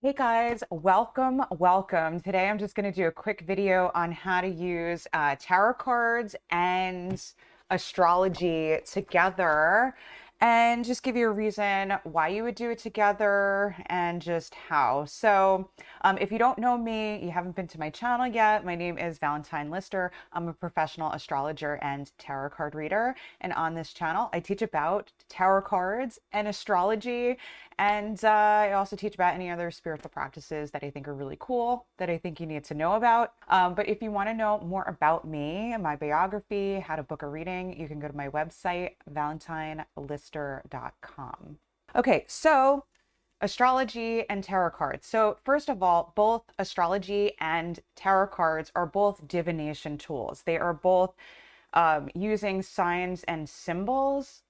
Hey guys, welcome. Today I'm just going to do a quick video on how to use tarot cards and astrology together and just give you a reason why you would do it together and just how. So if you don't know me, you haven't been to my channel yet, my name is Valentine Lister. I'm a professional astrologer and tarot card reader. And on this channel, I teach about tarot cards and astrology. And I also teach about any other spiritual practices that I think are really cool, that I think you need to know about. But if you want to know more about me, my biography, how to book a reading, you can go to my website, valentinelister.com. Okay, so astrology and tarot cards. So first of all, both astrology and tarot cards are both divination tools. They are both using signs and symbols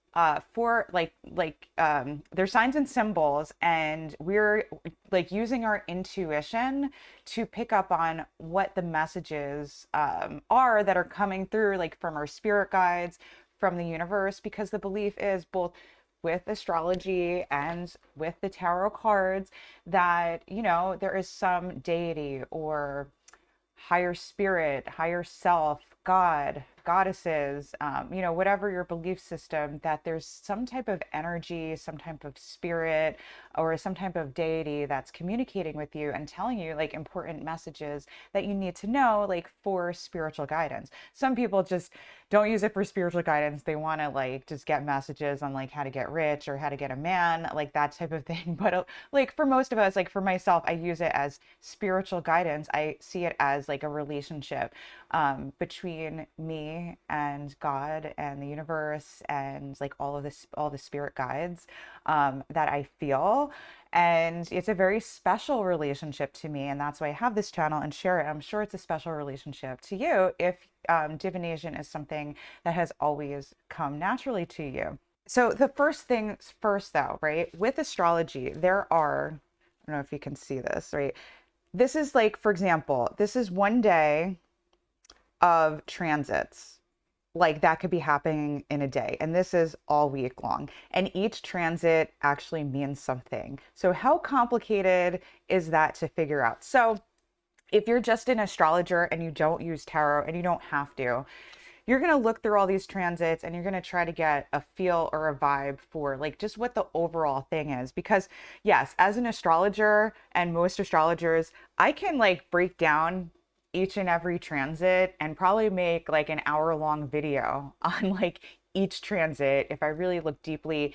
for they're signs and symbols, and we're like using our intuition to pick up on what the messages are that are coming through, like from our spirit guides, from the universe, because the belief is both with astrology and with the tarot cards that, you know, there is some deity or higher spirit, higher self, God, goddesses, you know, whatever your belief system, that there's some type of energy, some type of spirit, or some type of deity that's communicating with you and telling you like important messages that you need to know, like for spiritual guidance. Some people just don't use it for spiritual guidance. They want to like just get messages on like how to get rich or how to get a man, like that type of thing. But like for most of us, like for myself, I use it as spiritual guidance. I see it as like a relationship between me and God and the universe and like all of this, all the spirit guides that I feel. And it's a very special relationship to me. And that's why I have this channel and share it. I'm sure it's a special relationship to you if divination is something that has always come naturally to you. So the first things first though, right? With astrology, there are, I don't know if you can see this, right? This is like, for example, this is one day of transits. Like that could be happening in a day. And this is all week long. And each transit actually means something. So how complicated is that to figure out? So if you're just an astrologer and you don't use tarot, and you don't have to, you're going to look through all these transits and you're going to try to get a feel or a vibe for like just what the overall thing is. Because yes, as an astrologer and most astrologers, I can like break down each and every transit and probably make like an hour-long video on like each transit if I really look deeply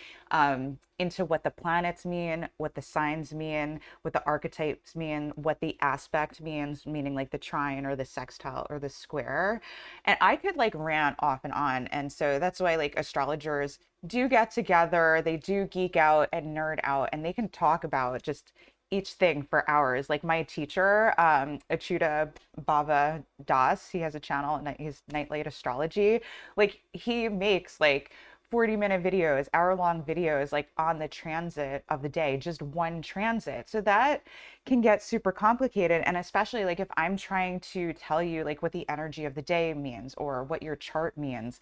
into what the planets mean, what the signs mean, what the archetypes mean, what the aspect means, meaning like the trine or the sextile or the square. And I could like rant off and on. And so that's why like astrologers do get together, they do geek out and nerd out, and they can talk about just each thing for hours. Like my teacher, Achuta Bava Das, he has a channel and he's Nightlight Astrology. Like he makes like 40-minute videos, hour-long videos, like on the transit of the day, just one transit. So that can get super complicated. And especially like if I'm trying to tell you like what the energy of the day means or what your chart means,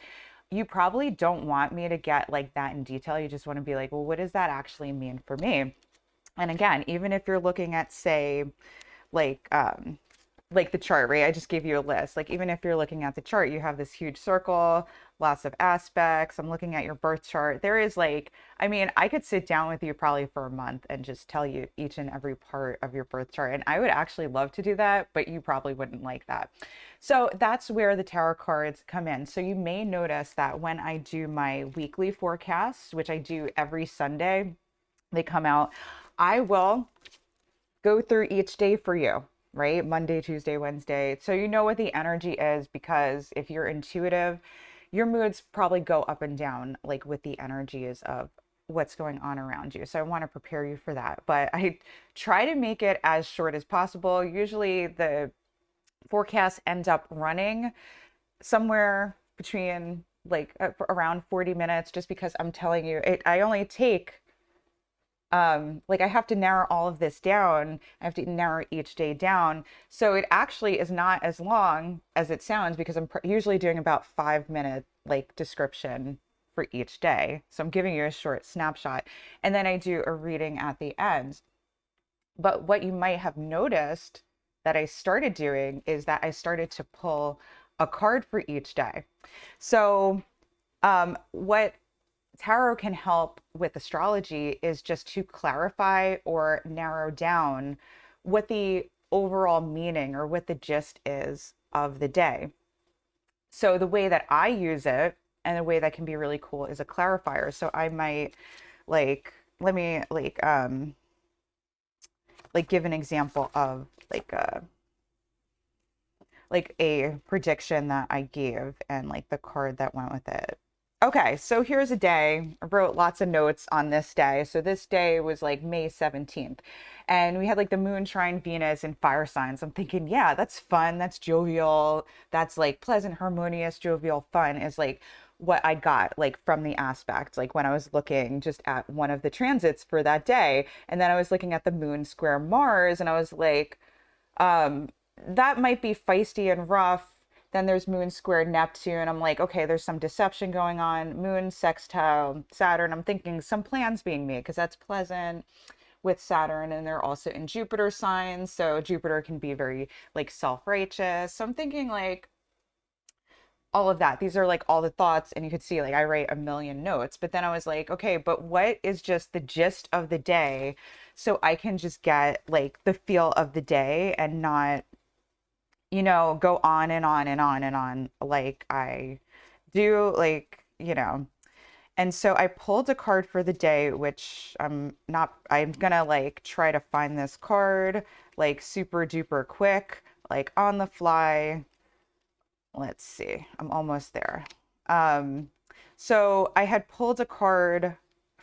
you probably don't want me to get like that in detail. You just want to be like, well, what does that actually mean for me? And again, even if you're looking at, say, like the chart, right? I just gave you a list. Like even if you're looking at the chart, you have this huge circle, lots of aspects. I'm looking at your birth chart. There is like, I mean, I could sit down with you probably for a month and just tell you each and every part of your birth chart. And I would actually love to do that, but you probably wouldn't like that. So that's where the tarot cards come in. So you may notice that when I do my weekly forecasts, which I do every Sunday, they come out, I will go through each day for you, right? Monday, Tuesday, Wednesday. So you know what the energy is, because if you're intuitive, your moods probably go up and down, like with the energies of what's going on around you. So I want to prepare you for that. But I try to make it as short as possible. Usually the forecast ends up running somewhere between like around 40 minutes, just because I'm telling you, I only take like I have to narrow all of this down. I have to narrow each day down. So it actually is not as long as it sounds, because I'm usually doing about 5-minute like description for each day. So I'm giving you a short snapshot, and then I do a reading at the end. But what you might have noticed that I started doing is that I started to pull a card for each day. So, what tarot can help with astrology is just to clarify or narrow down what the overall meaning or what the gist is of the day. So the way that I use it and the way that can be really cool is a clarifier. So I might like let me like give an example of like a prediction that I gave and like the card that went with it. Okay, so here's a day. I wrote lots of notes on this day. So this day was like May 17th. And we had like the moon trine Venus and fire signs. I'm thinking, yeah, that's fun. That's jovial. That's like pleasant, harmonious, jovial, fun is like what I got like from the aspect, like when I was looking just at one of the transits for that day. And then I was looking at the moon square Mars and I was like, um, that might be feisty and rough. Then there's Moon square Neptune. I'm like, okay, there's some deception going on. Moon sextile Saturn. I'm thinking some plans being made because that's pleasant with Saturn. And they're also in Jupiter signs. So Jupiter can be very like self-righteous. So I'm thinking like all of that. These are like all the thoughts. And you could see like I write a million notes. But then I was like, okay, but what is just the gist of the day? So I can just get like the feel of the day and not go on and on and on and on like I do, like, And so I pulled a card for the day, which I'm gonna like try to find this card like super duper quick, like on the fly. Let's see, I'm almost there. So I had pulled a card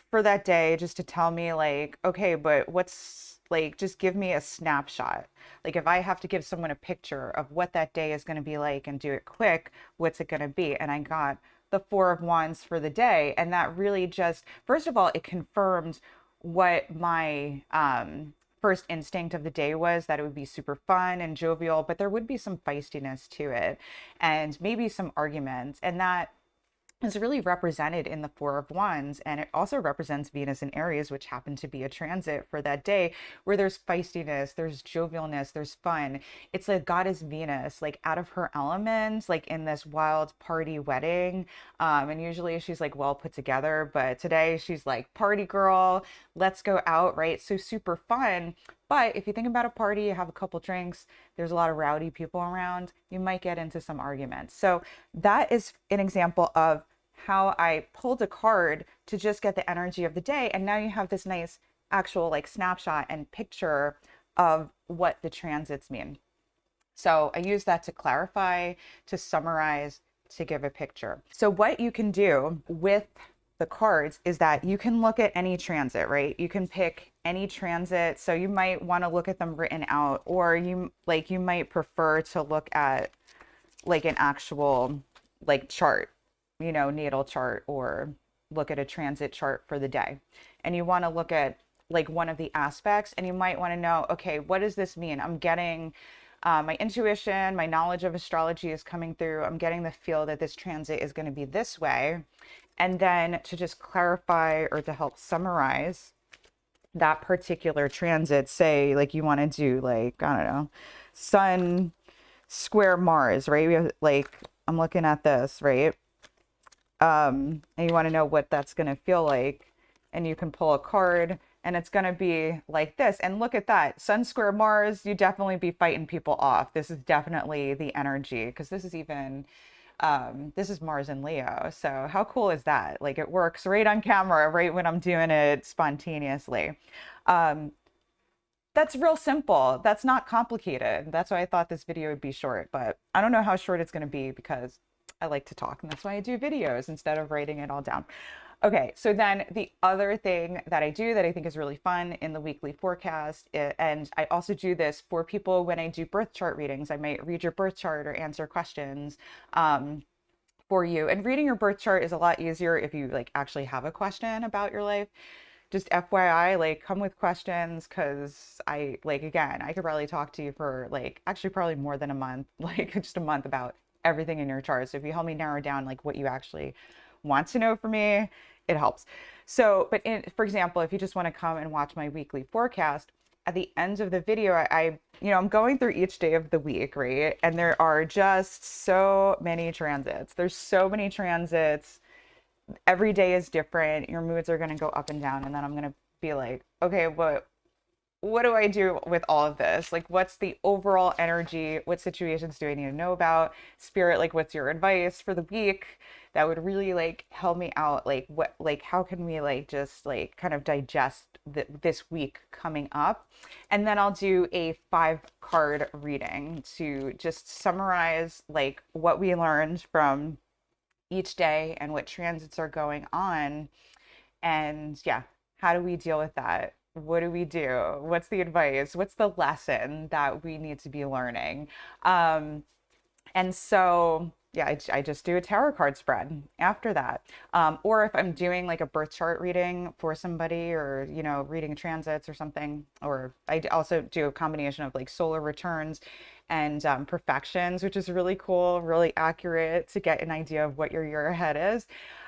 for that day just to tell me like, okay, but what's like, just give me a snapshot. Like if I have to give someone a picture of what that day is going to be like and do it quick, what's it going to be? And I got the Four of Wands for the day. And that really just, first of all, it confirmed what my first instinct of the day was, that it would be super fun and jovial, but there would be some feistiness to it and maybe some arguments. And that is really represented in the Four of Wands, and it also represents Venus in Aries, which happened to be a transit for that day, where there's feistiness, there's jovialness, there's fun. It's like goddess Venus, like out of her elements, like in this wild party wedding. And usually she's like well put together, but today she's like party girl, let's go out, right? So super fun. But if you think about a party, you have a couple drinks, there's a lot of rowdy people around, you might get into some arguments. So that is an example of how I pulled a card to just get the energy of the day. And now you have this nice actual like snapshot and picture of what the transits mean. So I use that to clarify, to summarize, to give a picture. So what you can do with the cards is that you can look at any transit, right? You can pick any transit. So you might want to look at them written out, or you might prefer to look at like an actual like chart, natal chart, or look at a transit chart for the day. And you want to look at like one of the aspects, and you might want to know, okay, what does this mean? I'm getting my intuition, my knowledge of astrology is coming through. I'm getting the feel that this transit is going to be this way. And then to just clarify or to help summarize that particular transit, say like you want to do like, I don't know, Sun square Mars, right? We have like, I'm looking at this, right? And you want to know what that's going to feel like, and you can pull a card and it's going to be like this. And look at that, Sun square Mars, you definitely be fighting people off. This is definitely the energy, because this is even this is Mars in Leo. So how cool is that? Like it works right on camera, right when I'm doing it spontaneously. That's real simple. That's not complicated. That's why I thought this video would be short, but I don't know how short it's going to be because I like to talk, and that's why I do videos instead of writing it all down. Okay, so then the other thing that I do that I think is really fun in the weekly forecast, and I also do this for people when I do birth chart readings. I might read your birth chart or answer questions for you. And reading your birth chart is a lot easier if you like actually have a question about your life. Just FYI, like come with questions, because I like, again, I could probably talk to you for like actually probably more than a month, like just a month about everything in your chart. So if you help me narrow down like what you actually want to know from me, it helps. So, but for example, if you just want to come and watch my weekly forecast, at the end of the video, I'm going through each day of the week, right? And there are just so many transits. There's so many transits. Every day is different. Your moods are going to go up and down. And then I'm going to be like, okay, what do I do with all of this? Like, what's the overall energy? What situations do I need to know about? Spirit, like, what's your advice for the week? That would really like help me out. Like, how can we like just like kind of digest this week coming up? And then I'll do a 5-card reading to just summarize like what we learned from each day and what transits are going on. And yeah, how do we deal with that? What do we do? What's the advice? What's the lesson that we need to be learning? And so, yeah, I just do a tarot card spread after that. Or if I'm doing like a birth chart reading for somebody, or, reading transits or something, or I also do a combination of like solar returns and perfections, which is really cool, really accurate to get an idea of what your year ahead is.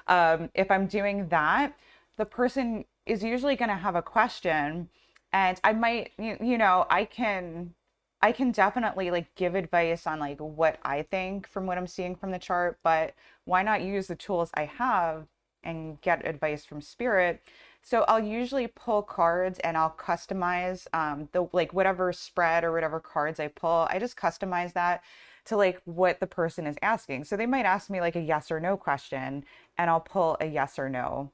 If I'm doing that, the person is usually going to have a question, and I might, I can definitely like give advice on like what I think from what I'm seeing from the chart, but why not use the tools I have and get advice from spirit? So I'll usually pull cards and I'll customize the like whatever spread or whatever cards I pull. I just customize that to like what the person is asking. So they might ask me like a yes or no question, and I'll pull a yes or no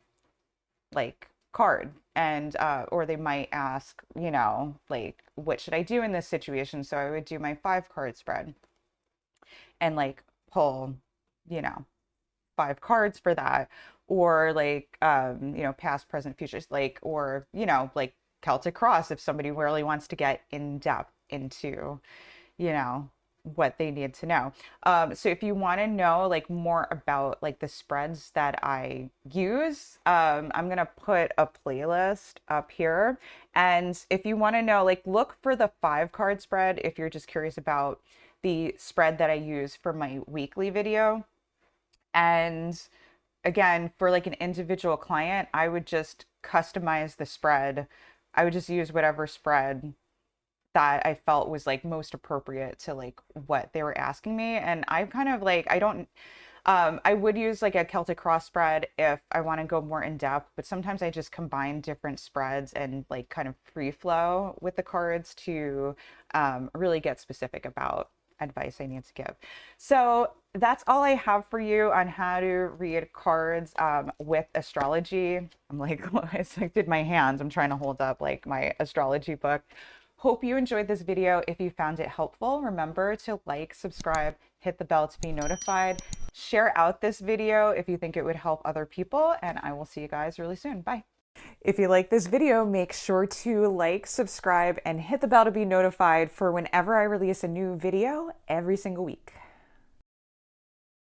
like card. And or they might ask, like, what should I do in this situation? So I would do my 5-card spread and like pull, you know 5 cards for that. Or like past, present, futures, like, or like Celtic cross if somebody really wants to get in depth into you know what they need to know. So if you want to know like more about like the spreads that I use, I'm gonna put a playlist up here. And if you want to know, like, look for the 5-card spread if you're just curious about the spread that I use for my weekly video. And again, for like an individual client, I would just customize the spread. I would just use whatever spread that I felt was like most appropriate to like what they were asking me. And I kind of like, I don't, I would use like a Celtic cross spread if I want to go more in depth, but sometimes I just combine different spreads and like kind of free flow with the cards to really get specific about advice I need to give. So that's all I have for you on how to read cards with astrology. I'm like, I did my hands. I'm trying to hold up like my astrology book. Hope you enjoyed this video. If you found it helpful, remember to like, subscribe, hit the bell to be notified. Share out this video if you think it would help other people, and I will see you guys really soon. Bye. If you like this video, make sure to like, subscribe, and hit the bell to be notified for whenever I release a new video every single week.